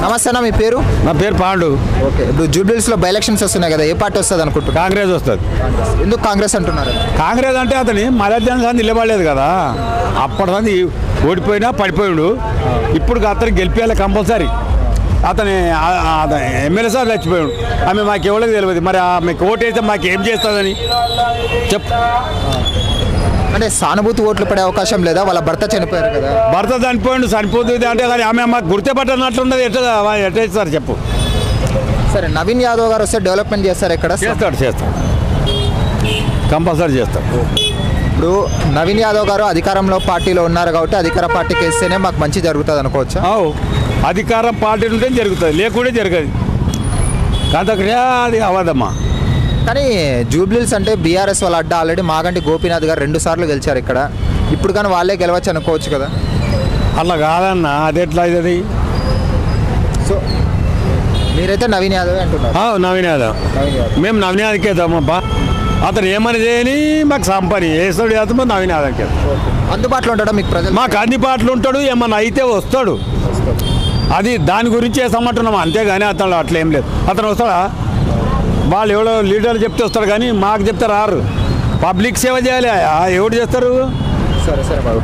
నమస్తే అన్న, మీ పేరు? నా పేరు పాండు. ఓకే, ఇప్పుడు జూబ్లీహిల్స్లో బై ఎలక్షన్స్ వస్తున్నాయి కదా, ఏ పార్టీ వస్తుంది అనుకుంటున్నారు? కాంగ్రెస్ వస్తుంది. ఎందుకు కాంగ్రెస్ అంటున్నారు? కాంగ్రెస్ అంటే అతని మధ్యాహ్నం సంది నిలబడలేదు కదా, అప్పటి సంది ఓడిపోయినా పడిపోయాడు. ఇప్పుడు అతను గెలిపేయాలి కంపల్సరీ. అతని ఎమ్మెల్యే సార్ చచ్చిపోయాడు. ఆమె మాకు ఎవరికి తెలియదు, మరి ఆమెకు ఓటు వేస్తే మాకు ఏం చేస్తుందని చెప్పు. అంటే సానుభూతి ఓట్లు పడే అవకాశం లేదా? వాళ్ళ భర్త చనిపోయారు కదా. భర్త చనిపోతుంది అంటే కానీ ఆమె మాకు గుర్తుపట్టనట్లున్నది. ఎట్లా ఇస్తారు చెప్పు. సరే, నవీన్ యాదవ్ గారు వస్తే డెవలప్మెంట్ చేస్తారు ఇక్కడ? చేస్తాడు కంపల్సరీ చేస్తాడు. ఇప్పుడు నవీన్ యాదవ్ గారు అధికారంలో పార్టీలో ఉన్నారు కాబట్టి అధికార పార్టీకి వేస్తేనే మాకు మంచి జరుగుతుంది అనుకోవచ్చా? అధికారం పార్టీ ఉంటే జరుగుతుంది, లేకుంటే జరగదు. కాంతక్రియ అది అవదమ్మా. కానీ జూబ్లీహిల్స్ అంటే బీఆర్ఎస్ వాళ్ళ అడ్డా. ఆల్రెడీ మాగంటి గోపీనాథ్ గారు 2 సార్లు గెలిచారు ఇక్కడ. ఇప్పుడు కానీ వాళ్ళే గెలవచ్చు అనుకోవచ్చు కదా. అలా కాదన్న, అది ఎట్లా అవుతుంది? సో మీరైతే నవీన్ యాదవ్ అంటున్నారు? నవీన్ యాదవ్. మేము నవీన్ యాదవ్కి వేద్దామబ్బా. అతను ఏమని చేయని మాకు సంపని వేస్తాడు. వేస్తామో నవీన్ యాదవ్కి అందుబాటులో ఉంటాడు మీకు ప్రజలు? మాకు అందుబాటులో ఉంటాడు, ఏమన్నా అయితే వస్తాడు. అది దాని గురించి వేసామంటున్నాం అంతేగాని అతను అట్లా ఏం లేదు. అతను వస్తాడా? వాళ్ళు ఎవడో లీడర్లు చెప్తే వస్తాడు కానీ మాకు చెప్తే రారు. పబ్లిక్ సేవ చేయాలి, ఎవరు చేస్తారు? సరే బాబు.